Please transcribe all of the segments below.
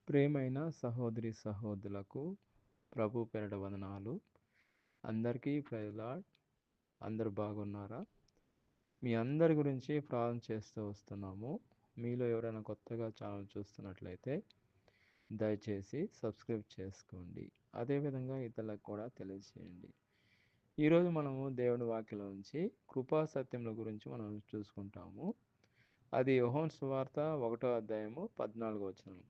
ప్రియమైన సహోదరి సహోదరులకు ప్రభు పేరిట వందనాలు. అందరికీ ప్రైజ్ లార్డ్. అందరూ బాగున్నారా? మీ అందరి గురించి ప్రార్థన చేస్తూ వస్తున్నాము. మీలో ఎవరైనా కొత్తగా ఛానల్ చూస్తున్నట్లయితే దయచేసి సబ్స్క్రైబ్ చేసుకోండి. అదేవిధంగా ఇతరులకు కూడా తెలియజేయండి. ఈరోజు మనము దేవుని వాక్యం నుంచి కృపా సత్యముల గురించి మనం చూసుకుంటాము. అది యోహాను సువార్త 1వ అధ్యాయము 14వ వచనం.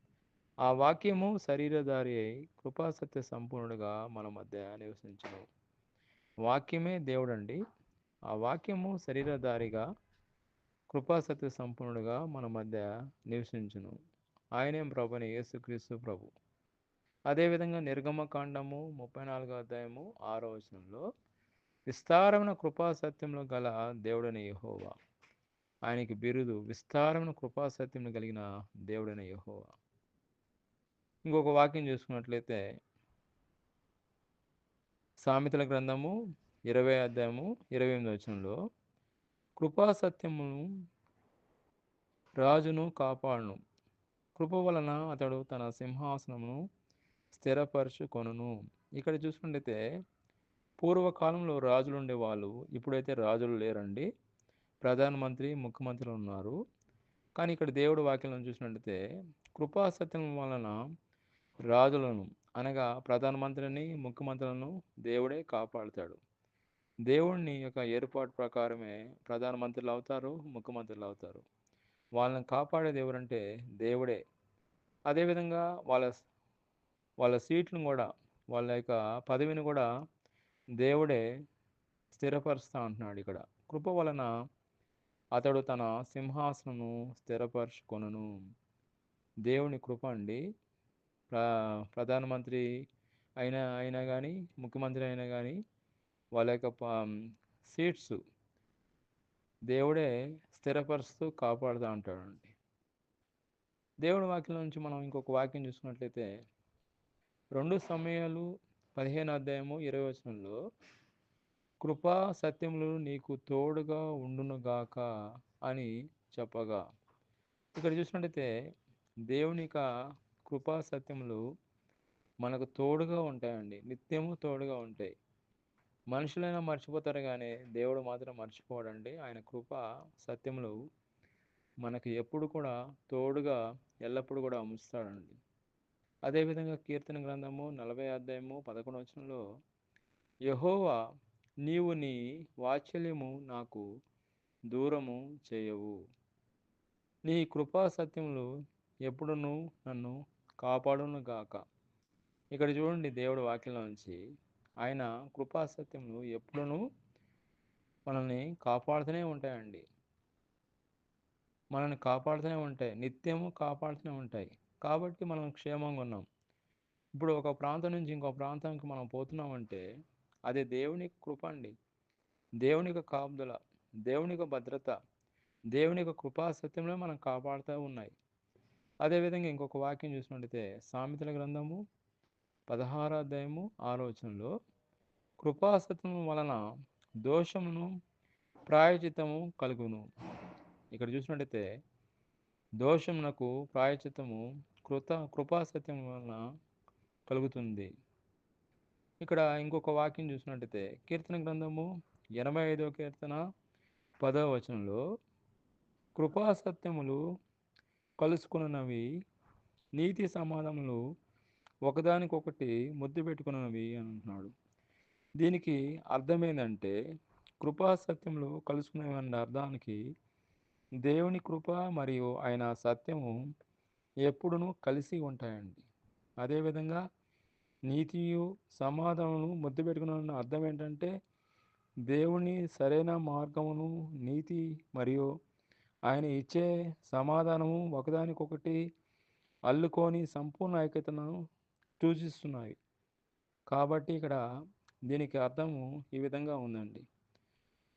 ఆ వాక్యము శరీరధారి అయి కృపాసత్య సంపూర్ణుడుగా మన మధ్య నివసించును. వాక్యమే దేవుడండి. ఆ వాక్యము శరీరధారిగా కృపాసత్య సంపూర్ణుడుగా మన మధ్య నివసించును. ఆయనే ప్రభుని యేసుక్రీస్తు ప్రభు. అదేవిధంగా నిర్గమకాండము 34వ అధ్యాయము 6వ వచనంలో విస్తారమైన కృపాసత్యములు గల దేవుడైన యెహోవా. ఆయనకి బిరుదు విస్తారమైన కృపాసత్యములు కలిగిన దేవుడైన యెహోవా. ఇంకొక వాక్యం చూసుకున్నట్లయితే సామెతల గ్రంథము 20వ అధ్యాయము 28వ వచనంలో కృపా సత్యమును రాజును కాపాడును. కృప వలన అతడు తన సింహాసనమును స్థిరపరచుకొనును. ఇక్కడ చూసుకుంటే పూర్వకాలంలో రాజులు ఉండేవాళ్ళు. ఇప్పుడైతే రాజులు లేరండి. ప్రధానమంత్రి ముఖ్యమంత్రులు ఉన్నారు. కానీ ఇక్కడ దేవుడి వాక్యం చూసినట్లయితే కృపా సత్యం వలన రాజులను అనగా ప్రధానమంత్రిని ముఖ్యమంత్రులను దేవుడే కాపాడుతాడు. దేవుని యొక్క ఏర్పాటు ప్రకారమే ప్రధానమంత్రులు అవుతారు, ముఖ్యమంత్రులు అవుతారు. వాళ్ళని కాపాడేది ఎవరంటే దేవుడే. అదేవిధంగా వాళ్ళ సీట్లను కూడా, వాళ్ళ యొక్క పదవిని కూడా దేవుడే స్థిరపరుస్తూ ఉంటున్నాడు. ఇక్కడ కృప వలన అతడు తన సింహాసనము స్థిరపరచుకొనును. దేవుని కృప అండి. ప్రధానమంత్రి అయినా కానీ, ముఖ్యమంత్రి అయినా కానీ వాళ్ళ యొక్క సీట్స్ దేవుడే స్థిరపరుస్తూ కాపాడుతూ ఉంటాడండి. దేవుడి వాక్యం నుంచి మనం ఇంకొక వాక్యం చూసుకున్నట్లయితే 2 సమూయేలు 15వ అధ్యాయము 20వ వచనంలో కృపా సత్యములు నీకు తోడుగా ఉండునుగాక అని చెప్పగా, ఇక్కడ చూసినట్లయితే దేవుని యొక్క కృపా సత్యములు మనకు తోడుగా ఉంటాయండి. నిత్యము తోడుగా ఉంటాయి. మనుషులైనా మర్చిపోతారు కానీ దేవుడు మాత్రం మర్చిపోడండి. ఆయన కృప సత్యములు మనకి ఎప్పుడు కూడా తోడుగా ఎల్లప్పుడూ కూడా ఉంచుతాడండి. అదేవిధంగా కీర్తన గ్రంథము 40వ అధ్యాయము 11వ వచనంలో యెహోవా నీవు నీ వాత్సల్యము నాకు దూరము చేయవు. నీ కృపా సత్యములు ఎప్పుడును నన్ను కాపాడును గాక. ఇక్కడ చూడండి దేవుడి వాక్యంలో నుంచి ఆయన కృపా సత్యములు ఎప్పుడును మనల్ని కాపాడుతూనే ఉంటాయండి. మనల్ని కాపాడుతూనే ఉంటాయి. నిత్యము కాపాడుతూనే ఉంటాయి. కాబట్టి మనం క్షేమంగా ఉన్నాం. ఇప్పుడు ఒక ప్రాంతం నుంచి ఇంకో ప్రాంతానికి మనం పోతున్నామంటే అది దేవుని కృప అండి. దేవుని యొక్క కాపుదల, దేవుని యొక్క భద్రత, దేవుని యొక్క కృపా సత్యంలో మనం కాపాడుతూ ఉన్నాయి. అదేవిధంగా ఇంకొక వాక్యం చూసినట్లయితే సామెతల గ్రంథము 16వ అధ్యాయము 6వ వచనంలో కృపా సత్యం వలన దోషమును ప్రాయచిత్తము కలుగును. ఇక్కడ చూసినట్టయితే దోషమునకు ప్రాయచిత్తము కృపా సత్యం వలన కలుగుతుంది. ఇక్కడ ఇంకొక వాక్యం చూసినట్టయితే కీర్తన గ్రంథము 85వ కీర్తన 10వ వచనంలో కృపా సత్యములు కలుసుకున్నవి నీతి సమాధానములు ఒకదానికొకటి ముద్దు పెట్టుకున్నవి అంటున్నాడు. దీనికి అర్థం ఏంటంటే కృపా సత్యములు కలుసుకునేవి అన్న అర్థానికి దేవుని కృప మరియు ఆయన సత్యము ఎప్పుడునూ కలిసి ఉంటాయండి. అదేవిధంగా నీతియు సమాధానము ముద్దు పెట్టుకున్న అర్థం ఏంటంటే దేవుని సరైన మార్గమును, నీతి మరియు ఆయన ఇచ్చే సమాధానము ఒకదానికొకటి అల్లుకొని సంపూర్ణ ఐక్యతను సూచిస్తున్నాయి. కాబట్టి ఇక్కడ దీనికి అర్థము ఈ విధంగా ఉందండి.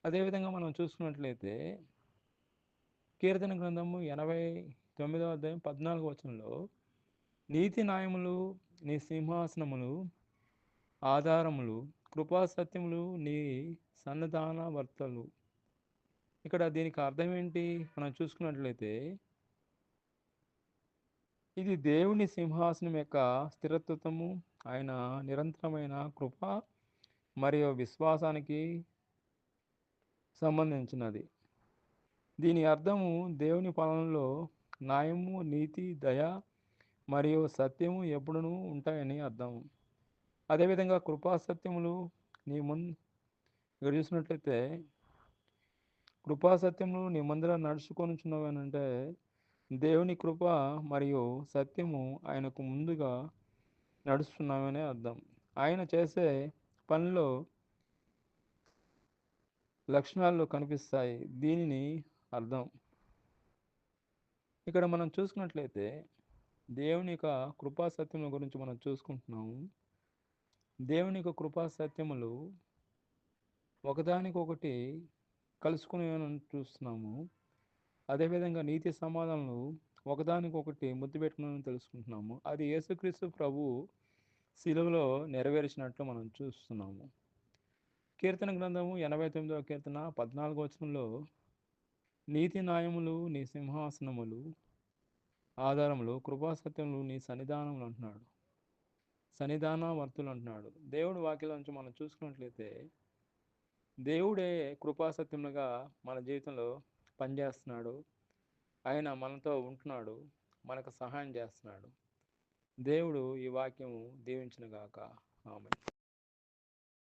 అదేవిధంగా మనం చూసుకున్నట్లయితే కీర్తన గ్రంథము 89వ అధ్యాయం 14వ వచనంలో నీతి న్యాయములు నీ సింహాసనములు ఆధారములు కృపా సత్యములు నీ సన్నిధాన వర్తలు. ఇక్కడ దీనికి అర్థం ఏంటి మనం చూసుకున్నట్లయితే ఇది దేవుని సింహాసనం యొక్క స్థిరత్వము, ఆయన నిరంతరమైన కృప మరియు విశ్వాసానికి సంబంధించినది. దీని అర్థము దేవుని పాలనలో న్యాయము, నీతి, దయ మరియు సత్యము ఎప్పుడునూ ఉంటాయని అర్థం. అదేవిధంగా కృపా సత్యములు నీ ముందు ఇక్కడ చూసినట్లయితే కృపా సత్యములు నీ ముందర నడుచుకొనుచున్నవనంటే దేవుని కృప మరియు సత్యము ఆయనకు ముందుగా నడుస్తున్నామనే అర్థం. ఆయన చేసే పనిలో లక్షణాలు కనిపిస్తాయి. దీనిని అర్థం. ఇక్కడ మనం చూసుకున్నట్లయితే దేవుని యొక్క కృపా సత్యముల గురించి మనం చూసుకుంటున్నాము. దేవుని యొక్క కృపా సత్యములు ఒకదానికొకటి కలుసుకుని చూస్తున్నాము. అదేవిధంగా నీతి సమాధానాలు ఒకదానికొకటి ముద్దు పెట్టుకుని తెలుసుకుంటున్నాము. అది యేసుక్రీస్తు ప్రభు శిలువలో నెరవేర్చినట్లు మనం చూస్తున్నాము. కీర్తన గ్రంథము 89వ కీర్తన 14వ వచనంలో నీతి న్యాయములు నీ సింహాసనములు ఆధారములు, కృపాసత్యములు నీ సన్నిధానములు అంటున్నాడు. సన్నిధానవర్తులు అంటున్నాడు. దేవుడు వాక్యం నుంచి మనం చూసుకున్నట్లయితే దేవుడే కృపాసత్యములుగా మన జీవితంలో పనిచేస్తున్నాడు. ఆయన మనతో ఉంటున్నాడు, మనకు సహాయం చేస్తున్నాడు. దేవుడు ఈ వాక్యము దీవించును గాక. ఆమేన్.